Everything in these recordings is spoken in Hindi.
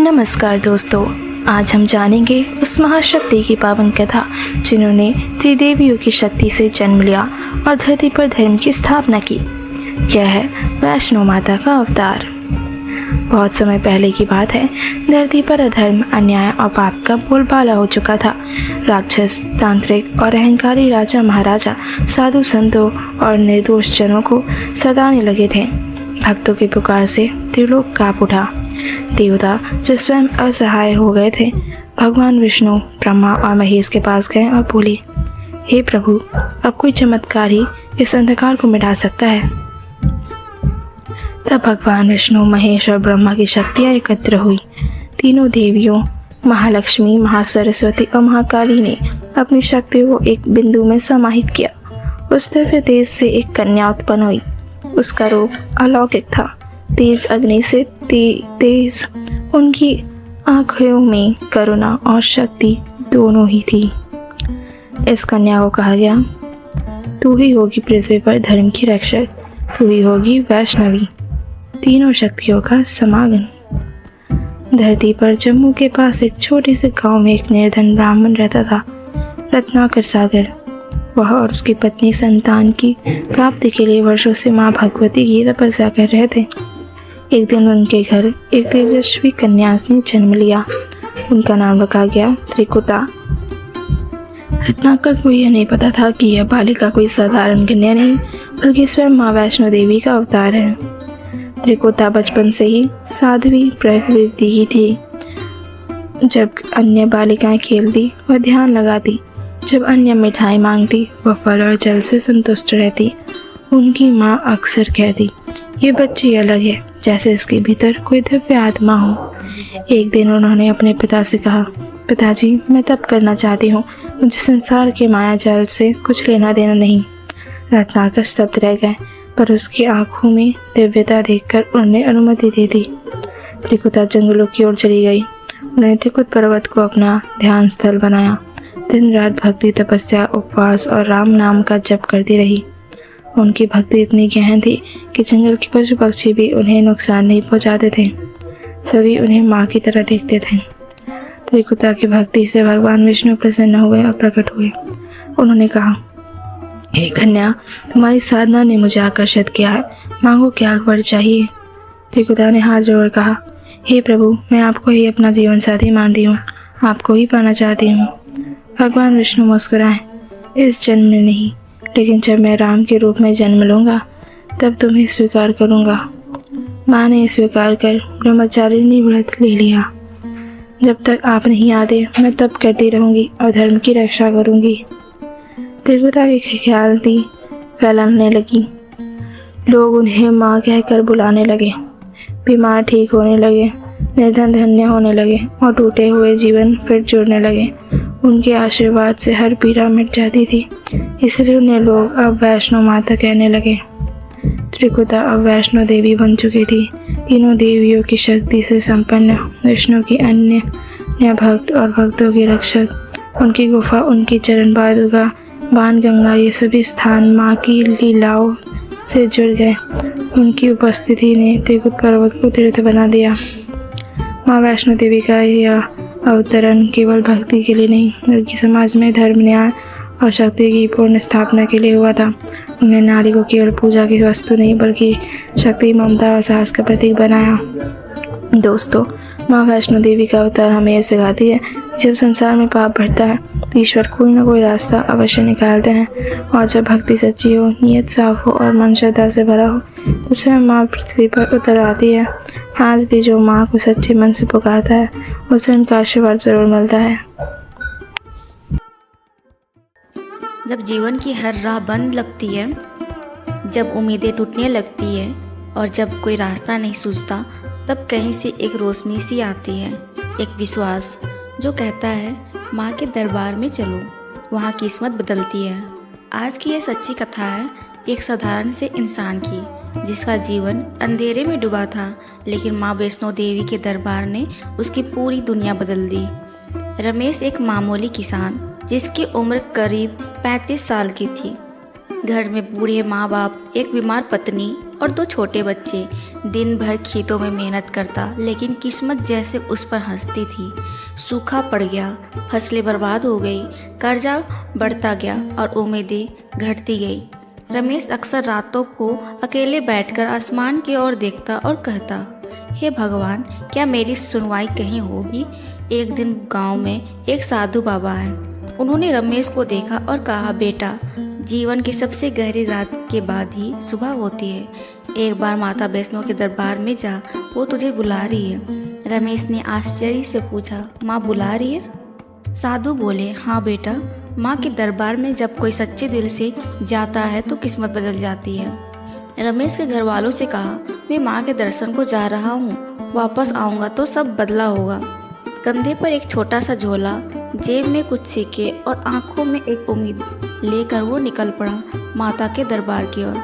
नमस्कार दोस्तों, आज हम जानेंगे उस महाशक्ति की पावन कथा जिन्होंने त्रिदेवियों की शक्ति से जन्म लिया और धरती पर धर्म की स्थापना की। यह है वैष्णो माता का अवतार। बहुत समय पहले की बात है, धरती पर अधर्म, अन्याय और पाप का बोलबाला हो चुका था। राक्षस, तांत्रिक और अहंकारी राजा महाराजा साधु संतों और निर्दोष जनों को सताने लगे थे। भक्तों की पुकार से त्रिलोक कांप उठा। देवता जो स्वयं असहाय हो गए थे, भगवान विष्णु, ब्रह्मा और महेश के पास गए और बोले, हे प्रभु, अब कोई चमत्कार ही इस अंधकार को मिटा सकता है। तब भगवान विष्णु, महेश और ब्रह्मा की शक्तियाँ एकत्र हुई। तीनों देवियों महालक्ष्मी, महासरस्वती और महाकाली ने अपनी शक्ति को एक बिंदु में समाहित किया। उस दिव्य तेज से एक कन्या उत्पन्न हुई। उसका रूप अलौकिक था, तेज अग्नि से तेज। उनकी आंखों में करुणा और शक्ति दोनों ही थी। इस कन्या को कहा गया, तू ही होगी पृथ्वी पर धर्म की रक्षक, तू ही होगी वैष्णवी, तीनों शक्तियों का समागम। धरती पर जम्मू के पास एक छोटे से गांव में एक निर्धन ब्राह्मण रहता था, रत्नाकर सागर। वह और उसकी पत्नी संतान की प्राप्ति के लिए वर्षों से माँ भगवती की तपस्या कर रहे थे। एक दिन उनके घर एक तेजस्वी कन्या ने जन्म लिया। उनका नाम रखा गया त्रिकुटा। रत्नाकर को यह नहीं पता था कि यह बालिका कोई साधारण कन्या नहीं, बल्कि स्वयं माँ वैष्णो देवी का अवतार है। त्रिकुटा बचपन से ही साध्वी प्रवृत्ति की थी। जब अन्य बालिकाएं खेलती वह ध्यान लगाती, जब अन्य मिठाई मांगती वह फल और जल से संतुष्ट रहती। उनकी माँ अक्सर कहती, ये बच्ची अलग है, जैसे इसके भीतर कोई दिव्य आत्मा हो। एक दिन उन्होंने अपने पिता से कहा, पिताजी, मैं तप करना चाहती हूँ, मुझे संसार के माया जाल से कुछ लेना देना नहीं। रत्नाकर स्तब्ध रह गए, पर उसकी आंखों में दिव्यता देखकर उन्होंने अनुमति दे दी। त्रिकुटा जंगलों की ओर चली गई। उन्होंने त्रिकुट पर्वत को अपना ध्यान स्थल बनाया। दिन रात भक्ति, तपस्या, उपवास और राम नाम का जप करती रही। उनकी भक्ति इतनी गहन थी कि जंगल के पशु पक्षी भी उन्हें नुकसान नहीं पहुंचाते थे। सभी उन्हें माँ की तरह देखते थे। त्रिकुटा की भक्ति से भगवान विष्णु प्रसन्न हुए और प्रकट हुए। उन्होंने कहा, हे कन्या, तुम्हारी साधना ने मुझे आकर्षित किया है, मांगो क्या वर चाहिए। त्रिकुटा ने हाथ जोड़ कहा, हे प्रभु, मैं आपको ही अपना जीवन साथी मानती हूँ, आपको ही पाना चाहती हूँ। भगवान विष्णु मुस्कुराए, इस जन्म में नहीं, लेकिन जब मैं राम के रूप में जन्म लूँगा तब तुम्हें स्वीकार करूँगा। माँ ने स्वीकार कर ब्रह्मचारिणी व्रत ले लिया। जब तक आप नहीं आते मैं तप करती रहूँगी और धर्म की रक्षा करूँगी। त्रिकुटा की ख्याति फैलाने लगी। लोग उन्हें माँ कहकर बुलाने लगे। बीमार ठीक होने लगे, निर्धन धन्य होने लगे और टूटे हुए जीवन फिर जुड़ने लगे। उनके आशीर्वाद से हर पीड़ा मिट जाती थी, इसलिए उन्हें लोग अब वैष्णो माता कहने लगे। त्रिकुटा अब वैष्णो देवी बन चुकी थी। तीनों देवियों की शक्ति से संपन्न, विष्णु की अन्य भक्त और भक्तों की रक्षक। उनकी गुफा, उनकी चरण पादुका, बाणगंगा, ये सभी स्थान माँ की लीलाओं से जुड़ गए। उनकी उपस्थिति ने त्रिकुट पर्वत को तीर्थ बना दिया। माँ वैष्णो देवी का यह अवतरण केवल भक्ति के लिए नहीं, बल्कि समाज में धर्म, न्याय और शक्ति की पूर्ण स्थापना के लिए हुआ था। उन्होंने नारी को केवल पूजा की वस्तु नहीं, बल्कि शक्ति, ममता और साहस का प्रतीक बनाया। दोस्तों, माँ वैष्णो देवी का अवतार हमें यह सिखाती है कि जब संसार में पाप बढ़ता है तो ईश्वर कोई ना कोई रास्ता अवश्य निकालते हैं, और जब भक्ति सच्ची हो, नीयत साफ हो और मन श्रद्धा से भरा हो तो स्वयं माँ पृथ्वी पर उतर आती है। आज भी जो माँ को सच्चे मन से पुकारता है उसे उनका आशीर्वाद जरूर मिलता है। जब जीवन की हर राह बंद लगती है, जब उम्मीदें टूटने लगती है और जब कोई रास्ता नहीं सूझता, तब कहीं से एक रोशनी सी आती है, एक विश्वास जो कहता है माँ के दरबार में चलो, वहाँ किस्मत बदलती है। आज की यह सच्ची कथा है एक साधारण से इंसान की, जिसका जीवन अंधेरे में डूबा था, लेकिन माँ वैष्णो देवी के दरबार ने उसकी पूरी दुनिया बदल दी। रमेश एक मामूली किसान, जिसकी उम्र करीब 35 साल की थी। घर में बूढ़े माँ बाप, एक बीमार पत्नी और 2 छोटे बच्चे। दिन भर खेतों में मेहनत करता, लेकिन किस्मत जैसे उस पर हंसती थी। सूखा पड़ गया, फसलें बर्बाद हो गई, कर्जा बढ़ता गया और उम्मीदें घटती गई। रमेश अक्सर रातों को अकेले बैठकर आसमान की ओर देखता और कहता, हे भगवान, क्या मेरी सुनवाई कहीं होगी। एक दिन गांव में एक साधु बाबा आए। उन्होंने रमेश को देखा और कहा, बेटा, जीवन की सबसे गहरी रात के बाद ही सुबह होती है। एक बार माता वैष्णो के दरबार में जा, वो तुझे बुला रही है। रमेश ने आश्चर्य से पूछा, माँ बुला रही है? साधु बोले, हाँ बेटा, माँ के दरबार में जब कोई सच्चे दिल से जाता है तो किस्मत बदल जाती है। रमेश के घर वालों से कहा, मैं माँ के दर्शन को जा रहा हूँ, वापस आऊँगा तो सब बदला होगा। कंधे पर एक छोटा सा झोला, जेब में कुछ सिक्के और आंखों में एक उम्मीद लेकर वो निकल पड़ा माता के दरबार की ओर।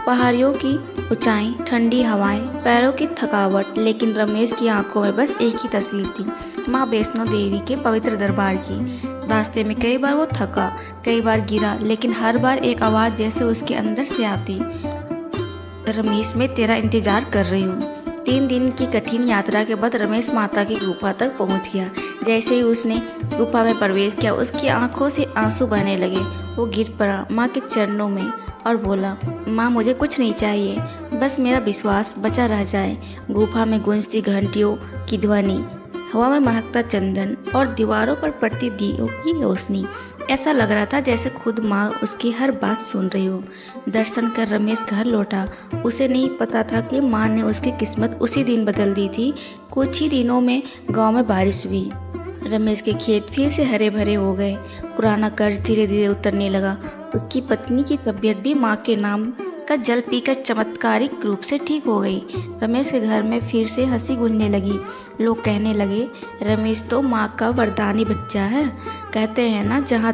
पहाड़ियों की ऊंचाई, ठंडी हवाएं, पैरों की थकावट, लेकिन रमेश की आंखों में बस एक ही तस्वीर थी, माँ वैष्णो देवी के पवित्र दरबार की। रास्ते में कई बार वो थका, कई बार गिरा, लेकिन हर बार एक आवाज़ जैसे उसके अंदर से आती, रमेश, मैं तेरा इंतजार कर रही हूँ। 3 दिन की कठिन यात्रा के बाद रमेश माता की गुफा तक पहुंच गया। जैसे ही उसने गुफा में प्रवेश किया, उसकी आंखों से आंसू बहने लगे। वो गिर पड़ा माँ के चरणों में और बोला, माँ, मुझे कुछ नहीं चाहिए, बस मेरा विश्वास बचा रह जाए। गुफा में गूंजती घंटियों की ध्वनि, हवा में महकता चंदन और दीवारों पर पड़ती दियों की रोशनी, ऐसा लग रहा था जैसे खुद माँ उसकी हर बात सुन रही हो। दर्शन कर रमेश घर लौटा। उसे नहीं पता था कि माँ ने उसकी किस्मत उसी दिन बदल दी थी। कुछ ही दिनों में गांव में बारिश हुई। रमेश के खेत फिर से हरे भरे हो गए। पुराना कर्ज धीरे धीरे उतरने लगा। उसकी पत्नी की तबीयत भी माँ के नाम का जल पीकर चमत्कारिक रूप से ठीक हो गई। रमेश के घर में फिर से हंसी गूंजने लगी। लोग कहने लगे, रमेश तो माँ का वरदानी बच्चा है। कहते हैं ना, जहाँ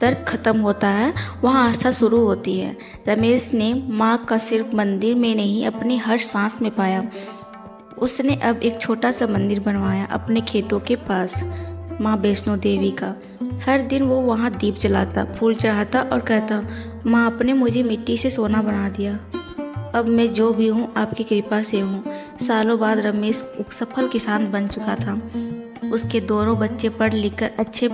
तर्क खत्म होता है वहाँ आस्था शुरू होती है। रमेश ने माँ का सिर्फ मंदिर में नहीं, अपनी हर सांस में पाया। उसने अब एक छोटा सा मंदिर बनवाया अपने खेतों के पास, माँ वैष्णो देवी का। हर दिन वो वहाँ दीप जलाता, फूल चढ़ाता और कहता, माँ, आपने मुझे मिट्टी से सोना बना दिया। अब मैं जो भी हूँ आपकी कृपा से हूँ। सालों बाद रमेश एक सफल किसान बन चुका था। उसके दोनों बच्चे पढ़ लिख कर अच्छे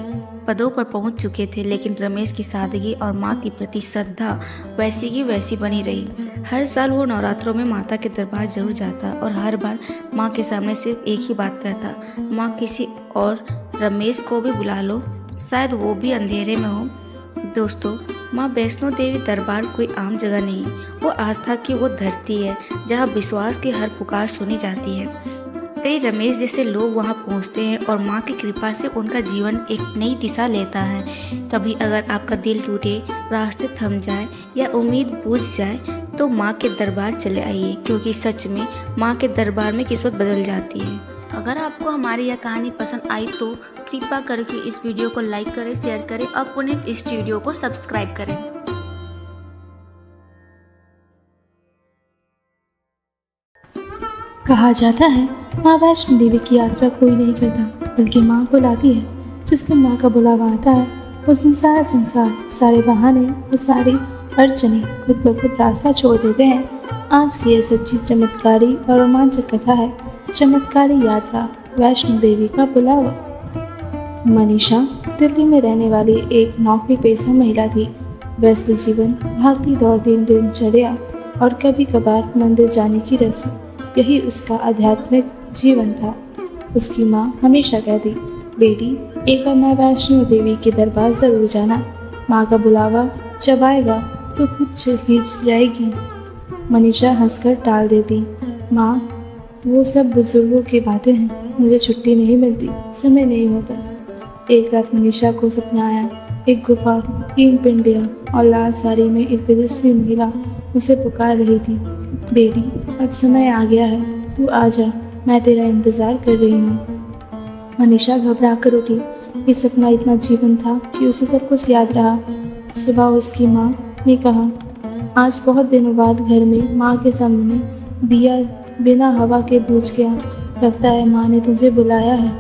पदों पर पहुँच चुके थे, लेकिन रमेश की सादगी और माँ के प्रति श्रद्धा वैसी की वैसी बनी रही। हर साल वो नवरात्रों में माता के दरबार जरूर जाता और हर बार माँ के सामने सिर्फ एक ही बात कहता, माँ, किसी और रमेश को भी बुला लो, शायद वो भी अंधेरे में हो। दोस्तों, माँ वैष्णो देवी दरबार कोई आम जगह नहीं, वो आस्था की वो धरती है जहाँ विश्वास की हर पुकार सुनी जाती है। कई रमेश जैसे लोग वहाँ पहुँचते हैं और माँ की कृपा से उनका जीवन एक नई दिशा लेता है। कभी अगर आपका दिल टूटे, रास्ते थम जाए या उम्मीद बुझ जाए तो माँ के दरबार चले आइए, क्योंकि सच में माँ के दरबार में किस्मत बदल जाती है। अगर आपको हमारी यह कहानी पसंद आई तो कृपया करके इस वीडियो को लाइक करें, शेयर करें और पुनीत स्टूडियो को सब्सक्राइब करें। कहा जाता है, माँ वैष्णो देवी की यात्रा कोई नहीं करता, बल्कि माँ बुलाती है। जिस दिन माँ का बुलावा आता है, उस दिन सारा संसार, सारे बहाने और सारी अड़चने खुद ब खुद रास्ता छोड़ देते हैं। आज की यह सच्ची चमत्कारी और रोमांचक कथा है, चमत्कारी यात्रा, वैष्णो देवी का बुलावा। मनीषा दिल्ली में रहने वाली एक नौकरी पेशा महिला थी। व्यस्त जीवन, भागती दौड़ती दिनचर्या और कभी कभार मंदिर जाने की रस्म, यही उसका आध्यात्मिक जीवन था। उसकी माँ हमेशा कहती, बेटी, एक बार मैं वैष्णो देवी के दरबार ज़रूर जाना, माँ का बुलावा जब आएगा तो खुद हिच जाएगी। मनीषा हंसकर टाल देती, माँ, वो सब बुजुर्गों की बातें हैं, मुझे छुट्टी नहीं मिलती, समय नहीं होता। एक रात मनीषा को सपना आया, एक गुफा, 3 पिंडियाँ और लाल साड़ी में एक तेजस्वी महिला उसे पुकार रही थी, बेटी, अब समय आ गया है, तू आ जा, मैं तेरा इंतज़ार कर रही हूँ। मनीषा घबरा कर उठी। ये सपना इतना जीवन था कि उसे सब कुछ याद रहा। सुबह उसकी माँ ने कहा, आज बहुत दिनों बाद घर में माँ के सामने दिया बिना हवा के बुझ गया, लगता है माँ ने तुझे बुलाया है।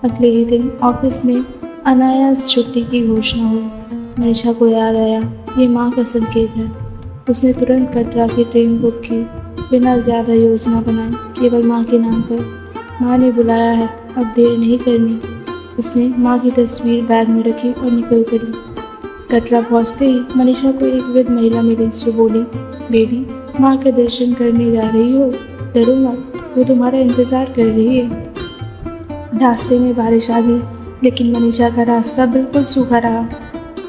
अगले ही दिन ऑफिस में अनायास छुट्टी की घोषणा हुई। मनीषा को याद आया, ये माँ का संकेत है। उसने तुरंत कटरा की ट्रेन बुक की बिना ज़्यादा योजना बनाए, केवल माँ के नाम पर। माँ ने बुलाया है, अब देर नहीं करनी। उसने माँ की तस्वीर बैग में रखी और निकल पड़ी। कटरा पहुँचते ही मनीषा को एक वृद्ध महिला मिली जो बोली, बेटी, माँ के दर्शन करने जा रही हो, डरो मत, वो तुम्हारा इंतज़ार कर रही है। रास्ते में बारिश आ गई, लेकिन मनीषा का रास्ता बिल्कुल सूखा रहा।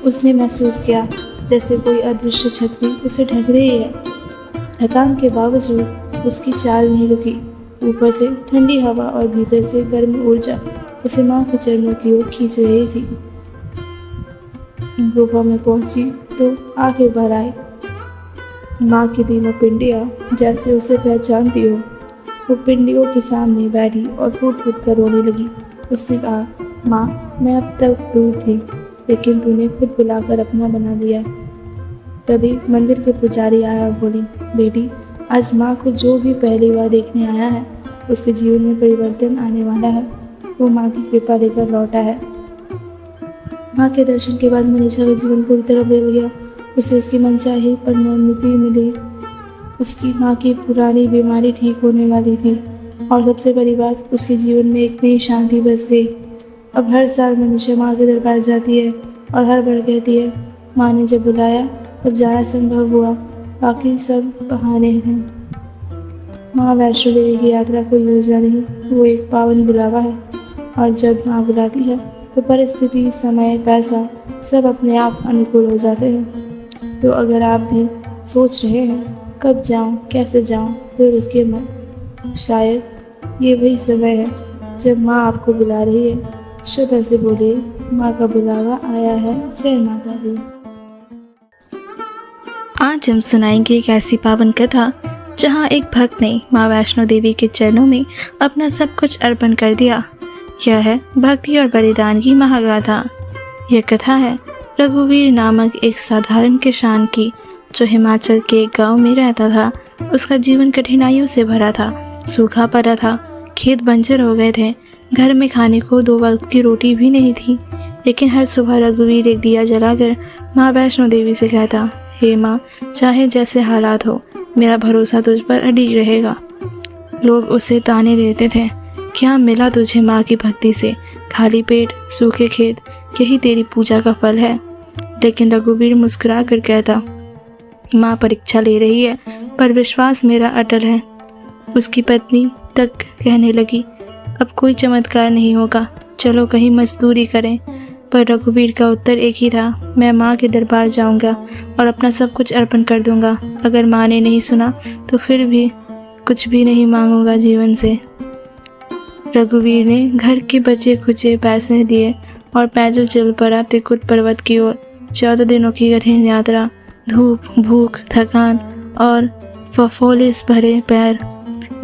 उसने महसूस किया जैसे कोई अदृश्य छतरी उसे ढक रही है। थकान के बावजूद उसकी चाल नहीं रुकी। ऊपर से ठंडी हवा और भीतर से गर्म ऊर्जा उसे माँ के चरणों की ओर खींच रही थी। गुफा में पहुंची तो आंखें भर आई। माँ की तीनों पिंडियाँ जैसे उसे पहचानती हो। वो पिंडियों के सामने बैठी और फूट फूट कर रोने लगी। उसने कहा, माँ, मैं अब तक दूर थी, लेकिन तूने खुद बुलाकर अपना बना दिया। तभी मंदिर के पुजारी आया और बोली, बेटी, आज माँ को जो भी पहली बार देखने आया है, उसके जीवन में परिवर्तन आने वाला है। वो माँ की कृपा लेकर लौटा है। माँ के दर्शन के बाद मनीषा का जीवन पूरी तरह बदल गया। उसे उसकी मनचाही पदोन्नति मिली। उसकी माँ की पुरानी बीमारी ठीक होने वाली थी और सबसे बड़ी बात, उसके जीवन में एक नई शांति बस गई। अब हर साल मनीषा माँ के दरबार जाती है और हर बार कहती है, माँ ने जब बुलाया तब जाना संभव हुआ, बाकी सब बहाने थे। माँ वैष्णो देवी की यात्रा कोई योजना नहीं, वो एक पावन बुलावा है। और जब माँ बुलाती है तो परिस्थिति, समय, पैसा सब अपने आप अनुकूल हो जाते हैं। तो अगर आप भी सोच रहे हैं कब जाऊं, कैसे जाऊं, तो रुकिए मत। शायद ये वही समय है जब माँ आपको बुला रही है। शुभ से बोलिए, माँ का बुलावा आया है। जय माता दी। आज हम सुनाएंगे एक ऐसी पावन कथा जहाँ एक भक्त ने माँ वैष्णो देवी के चरणों में अपना सब कुछ अर्पण कर दिया। यह है भक्ति और बलिदान की महागाथा। यह कथा है रघुवीर नामक एक साधारण किसान की, जो हिमाचल के एक गांव में रहता था। उसका जीवन कठिनाइयों से भरा था। सूखा पड़ा था, खेत बंजर हो गए थे, घर में खाने को 2 वक्त की रोटी भी नहीं थी। लेकिन हर सुबह रघुवीर एक दिया जलाकर माँ वैष्णो देवी से कहता, हे माँ, चाहे जैसे हालात हो, मेरा भरोसा तुझ पर अडिग रहेगा। लोग उसे ताने देते थे, क्या मिला तुझे माँ की भक्ति से? खाली पेट, सूखे खेत, यही तेरी पूजा का फल है। लेकिन रघुवीर मुस्कुरा कर कहता, माँ परीक्षा ले रही है, पर विश्वास मेरा अटल है। उसकी पत्नी तक कहने लगी, अब कोई चमत्कार नहीं होगा, चलो कहीं मजदूरी करें। पर रघुवीर का उत्तर एक ही था, मैं माँ के दरबार जाऊंगा और अपना सब कुछ अर्पण कर दूंगा। अगर माँ ने नहीं सुना तो फिर भी कुछ भी नहीं मांगूंगा जीवन से। रघुवीर ने घर के बचे खुचे पैसे दिए और पैदल चल पड़ा त्रिकुट पर्वत की ओर। 14 दिनों की कठिन यात्रा, धूप, भूख, थकान और फफोलिस भरे पैर,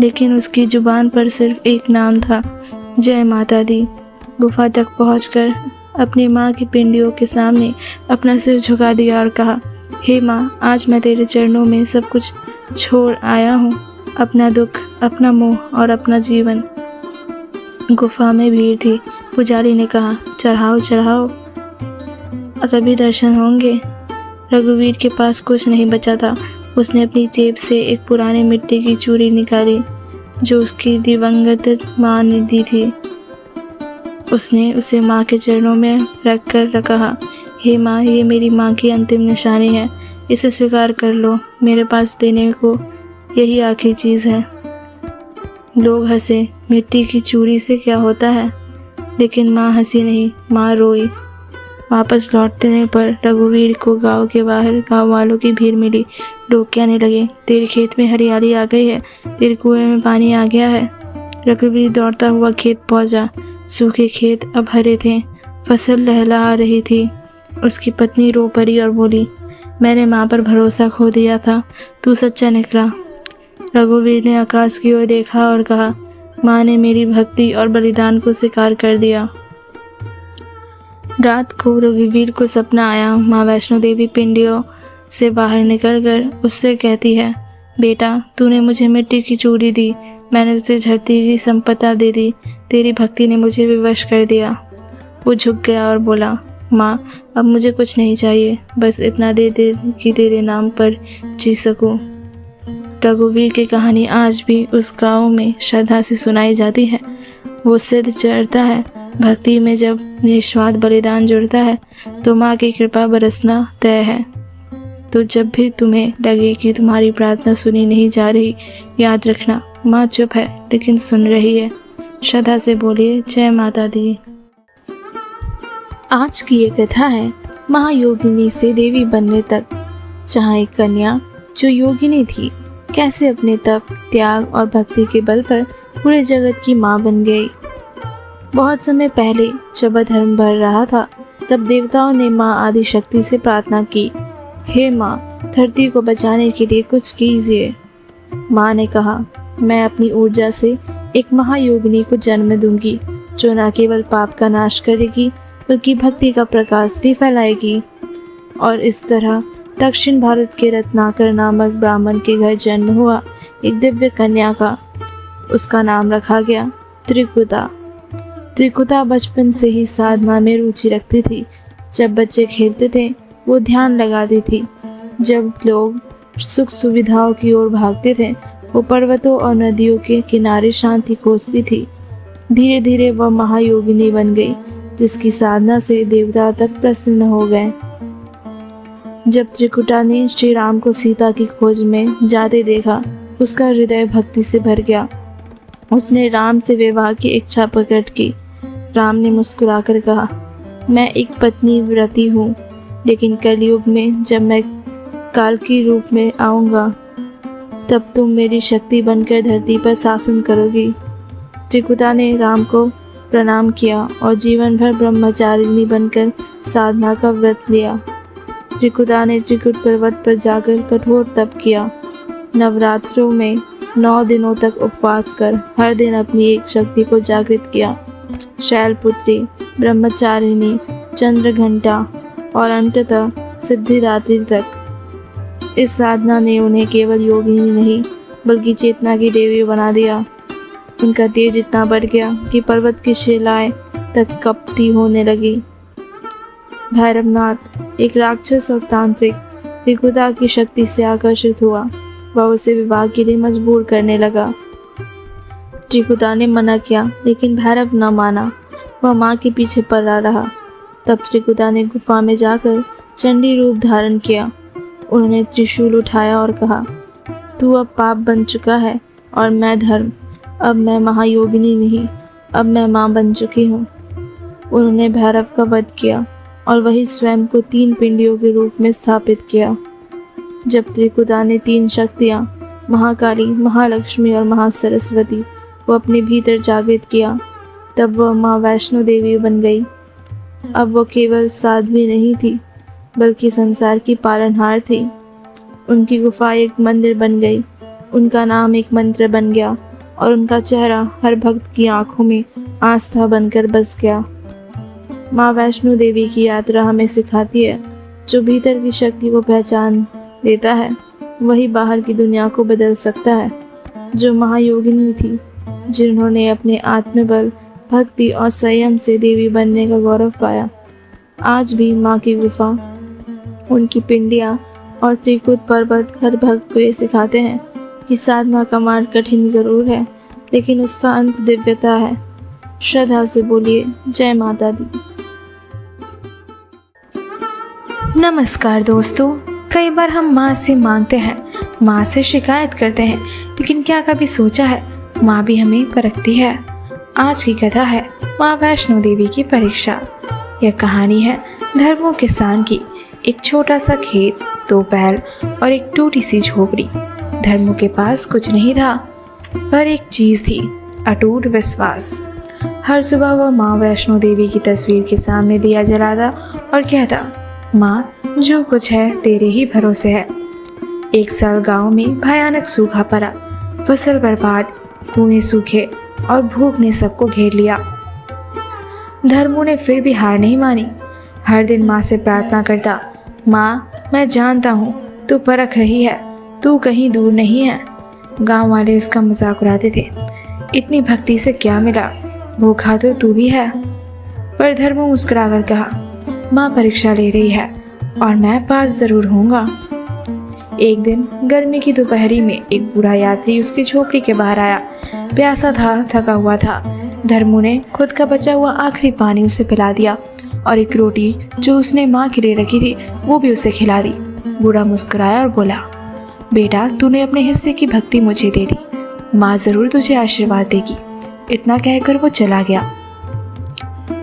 लेकिन उसकी जुबान पर सिर्फ एक नाम था, जय माता दी। गुफा तक पहुंचकर अपनी माँ की पिंडियों के सामने अपना सिर झुका दिया और कहा, हे माँ, आज मैं तेरे चरणों में सब कुछ छोड़ आया हूँ, अपना दुख, अपना मोह और अपना जीवन। गुफा में भीड़ थी। पुजारी ने कहा, चढ़ाओ चढ़ाओ, तभी दर्शन होंगे। रघुवीर के पास कुछ नहीं बचा था। उसने अपनी जेब से एक पुरानी मिट्टी की चूड़ी निकाली जो उसकी दिवंगत माँ ने दी थी। उसने उसे माँ के चरणों में रख कर कहा, हे माँ, ये मेरी माँ की अंतिम निशानी है, इसे स्वीकार कर लो। मेरे पास देने को यही आखिरी चीज़ है। लोग हंसे, मिट्टी की चूड़ी से क्या होता है? लेकिन माँ हंसी नहीं, माँ रोई। वापस लौटने पर रघुवीर को गांव के बाहर गांव वालों की भीड़ मिली। लोग कहने लगे, तेरे खेत में हरियाली आ गई है, तेरे कुएं में पानी आ गया है। रघुवीर दौड़ता हुआ खेत पहुंचा। सूखे खेत अब हरे थे, फसल लहलहा रही थी। उसकी पत्नी रो पड़ी और बोली, मैंने माँ पर भरोसा खो दिया था, तू सच्चा निकला। रघुवीर ने आकाश की ओर देखा और कहा, माँ ने मेरी भक्ति और बलिदान को स्वीकार कर दिया। रात को रघुवीर को सपना आया। माँ वैष्णो देवी पिंडियों से बाहर निकलकर उससे कहती है, बेटा, तूने मुझे मिट्टी की चूड़ी दी, मैंने तुझे धरती की संपदा दे दी, तेरी भक्ति ने मुझे विवश कर दिया। वो झुक गया और बोला, माँ, अब मुझे कुछ नहीं चाहिए, बस इतना दे दे कि तेरे नाम पर जी सकूं। रघुवीर की कहानी आज भी उस गांव में श्रद्धा से सुनाई जाती है। वो सिद्ध चढ़ता है, भक्ति में जब निस्वार्थ बलिदान जुड़ता है तो माँ की कृपा बरसना तय है। तो जब भी तुम्हें लगे कि तुम्हारी प्रार्थना सुनी नहीं जा रही, याद रखना माँ चुप है लेकिन सुन रही है। श्रद्धा से बोलिए जय माता दी। आज की ये कथा है महायोगिनी से देवी बनने तक, जहाँ एक कन्या जो योगिनी थी कैसे अपने तप, त्याग और भक्ति के बल पर पूरे जगत की माँ बन गई। बहुत समय पहले जब धर्म बढ़ रहा था तब देवताओं ने माँ आदि शक्ति से प्रार्थना की, हे माँ, धरती को बचाने के लिए कुछ कीजिए। माँ ने कहा, मैं अपनी ऊर्जा से एक महायोगिनी को जन्म दूंगी जो न केवल पाप का नाश करेगी बल्कि भक्ति का प्रकाश भी फैलाएगी। और इस तरह दक्षिण भारत के रत्नाकर नामक ब्राह्मण के घर जन्म हुआ एक दिव्य कन्या का। उसका नाम रखा गया त्रिकुटा। त्रिकुटा बचपन से ही साधना में रुचि रखती थी। जब बच्चे खेलते थे वो ध्यान लगाती थी। जब लोग सुख सुविधाओं की ओर भागते थे वो पर्वतों और नदियों के किनारे शांति खोजती थी। धीरे धीरे वह महायोगिनी बन गई जिसकी साधना से देवता तक प्रसन्न हो गए। जब त्रिकुटा ने श्री राम को सीता की खोज में जाते देखा, उसका हृदय भक्ति से भर गया। उसने राम से विवाह की इच्छा प्रकट की। राम ने मुस्कुराकर कहा, मैं एक पत्नी व्रती हूँ, लेकिन कलयुग में जब मैं काल की रूप में आऊँगा तब तुम मेरी शक्ति बनकर धरती पर शासन करोगी। त्रिकुटा ने राम को प्रणाम किया और जीवन भर ब्रह्मचारिणी बनकर साधना का व्रत लिया। त्रिकुटा ने त्रिकुट पर्वत पर जाकर कठोर तप किया। नवरात्रों में 9 दिनों तक उपवास कर हर दिन अपनी एक शक्ति को जागृत किया। शैलपुत्री, ब्रह्मचारिणी, चंद्रघंटा और अंततः सिद्धिदात्री तक। इस साधना ने उन्हें केवल योगिनी नहीं बल्कि चेतना की देवी बना दिया। उनका तेज इतना बढ़ गया कि पर्वत की शिलाएं तक कपती होने लगी। भैरवनाथ, एक राक्षस और तांत्रिक, त्रिकुटा की शक्ति से आकर्षित हुआ। वह उसे विवाह के लिए मजबूर करने लगा। त्रिकुटा ने मना किया लेकिन भैरव न माना। वह माँ के पीछे पड़ा रहा। तब त्रिकुटा ने गुफा में जाकर चंडी रूप धारण किया। उन्होंने त्रिशूल उठाया और कहा, तू अब पाप बन चुका है और मैं धर्म। अब मैं महायोगिनी नहीं, अब मैं माँ बन चुकी हूँ। उन्होंने भैरव का वध किया और वही स्वयं को 3 पिंडियों के रूप में स्थापित किया। जब त्रिकुटा ने 3 शक्तियाँ महाकाली, महालक्ष्मी और महासरस्वती को अपने भीतर जागृत किया तब वह माँ वैष्णो देवी बन गई। अब वो केवल साध्वी नहीं थी बल्कि संसार की पालनहार थी। उनकी गुफा एक मंदिर बन गई, उनका नाम एक मंत्र बन गया और उनका चेहरा हर भक्त की आंखों में आस्था बनकर बस गया। माँ वैष्णो देवी की यात्रा हमें सिखाती है, जो भीतर की शक्ति को पहचान लेता है वही बाहर की दुनिया को बदल सकता है। जो महायोगिनी थी, जिन्होंने अपने आत्मबल, भक्ति और संयम से देवी बनने का गौरव पाया, आज भी माँ की गुफा, उनकी पिंडियाँ और त्रिकुट पर्वत हर भक्त को ये सिखाते हैं कि साधना का मार्ग कठिन जरूर है लेकिन उसका अंत दिव्यता है। श्रद्धा से बोलिए जय माता दी। नमस्कार दोस्तों, कई बार हम माँ से मांगते हैं, माँ से शिकायत करते हैं, लेकिन क्या कभी सोचा है माँ भी हमें परखती है। आज की कथा है माँ वैष्णो देवी की परीक्षा। यह कहानी है धर्मों किसान की। एक छोटा सा खेत, 2 बैल और एक टूटी सी झोपड़ी। धर्मों के पास कुछ नहीं था पर एक चीज़ थी, अटूट विश्वास। हर सुबह वह माँ वैष्णो देवी की तस्वीर के सामने दिया जलाता और कहता, माँ जो कुछ है तेरे ही भरोसे है। एक साल गांव में भयानक सूखा पड़ा, फसल बर्बाद, कुएं सूखे और भूख ने सबको घेर लिया। धर्मू ने फिर भी हार नहीं मानी। हर दिन माँ से प्रार्थना करता, माँ मैं जानता हूँ तू परख रही है, तू कहीं दूर नहीं है। गांव वाले उसका मजाक उड़ाते थे, इतनी भक्ति से क्या मिला, भूखा तो तू भी है। पर धर्मू मुस्कुराकर कहा, माँ परीक्षा ले रही है और मैं पास जरूर होऊंगा। एक दिन गर्मी की दोपहरी में एक बूढ़ा यात्री उसकी झोपड़ी के बाहर आया। प्यासा था, थका हुआ था। धर्मू ने खुद का बचा हुआ आखिरी पानी उसे पिला दिया और एक रोटी जो उसने माँ के लिए रखी थी वो भी उसे खिला दी। बूढ़ा मुस्कुराया और बोला, बेटा तूने अपने हिस्से की भक्ति मुझे दे दी, माँ जरूर तुझे आशीर्वाद देगी। इतना कहकर वो चला गया।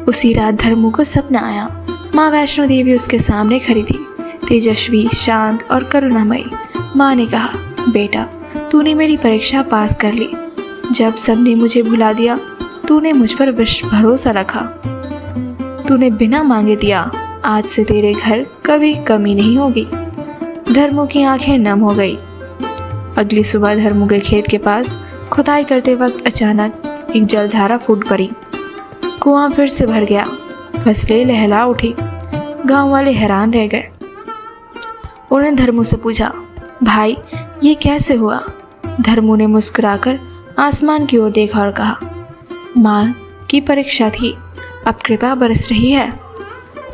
उसी रात धर्मू को सपना आया। माँ वैष्णो देवी उसके सामने खड़ी थी, तेजस्वी, शांत और करुणामयी। माँ ने कहा, बेटा तूने मेरी परीक्षा पास कर ली। जब सबने मुझे भुला दिया तूने मुझ पर भरोसा रखा, तूने बिना मांगे दिया। आज से तेरे घर कभी कमी नहीं होगी। धर्मू की आंखें नम हो गई। अगली सुबह धर्मू के खेत के पास खुदाई करते वक्त अचानक एक जलधारा फूट पड़ी। कुआं फिर से भर गया। फसलें लहला उठी। गांव वाले हैरान रह गए। उन्होंने धर्मू से पूछा, भाई ये कैसे हुआ? धर्मू ने मुस्कुराकर आसमान की ओर देखा और कहा, माँ की परीक्षा थी, अब कृपा बरस रही है।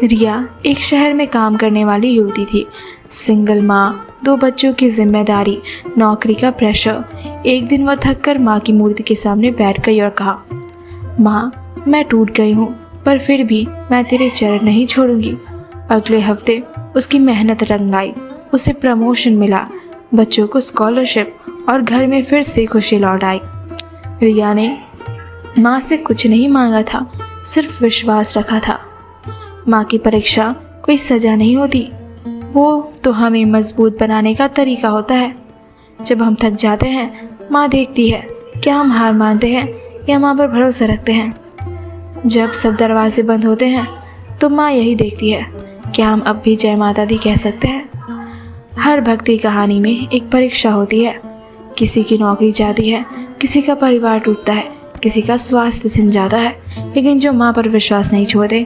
रिया एक शहर में काम करने वाली युवती थी। सिंगल माँ, 2 बच्चों की जिम्मेदारी, नौकरी का प्रेशर। एक दिन वह थक कर माँ की मूर्ति के सामने बैठ गई और कहा, माँ मैं टूट गई हूँ, पर फिर भी मैं तेरे चरण नहीं छोड़ूंगी। अगले हफ्ते उसकी मेहनत रंग लाई। उसे प्रमोशन मिला, बच्चों को स्कॉलरशिप और घर में फिर से खुशी लौट आई। रिया ने माँ से कुछ नहीं मांगा था, सिर्फ विश्वास रखा था। माँ की परीक्षा कोई सजा नहीं होती, वो तो हमें मजबूत बनाने का तरीका होता है। जब हम थक जाते हैं माँ देखती है, क्या हम हार मानते हैं या माँ पर भरोसा रखते हैं। जब सब दरवाजे बंद होते हैं तो माँ यही देखती है, क्या हम अब भी जय माता दी कह सकते हैं। हर भक्ति कहानी में एक परीक्षा होती है। किसी की नौकरी जाती है, किसी का परिवार टूटता है, किसी का स्वास्थ्य छिन जाता है, लेकिन जो माँ पर विश्वास नहीं छोड़ते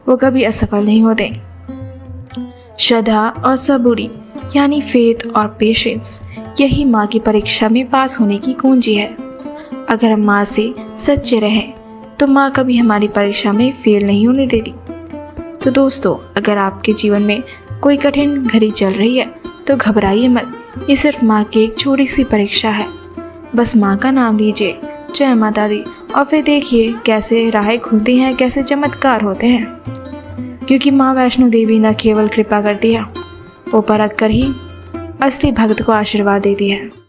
वो कभी असफल नहीं होते। श्रद्धा और सबूरी यानी फेथ और पेशेंस, यही माँ की परीक्षा में पास होने की कुंजी है। अगर हम माँ से सच्चे रहें तो माँ कभी हमारी परीक्षा में फेल नहीं होने देती। तो दोस्तों, अगर आपके जीवन में कोई कठिन घड़ी चल रही है तो घबराइए मत, ये सिर्फ माँ की एक छोटी सी परीक्षा है। बस माँ का नाम लीजिए, जय माता दी, और फिर देखिए कैसे राहें खुलती हैं, कैसे चमत्कार होते हैं। क्योंकि माँ वैष्णो देवी न केवल कृपा करती है, वो परख कर ही असली भक्त को आशीर्वाद देती है।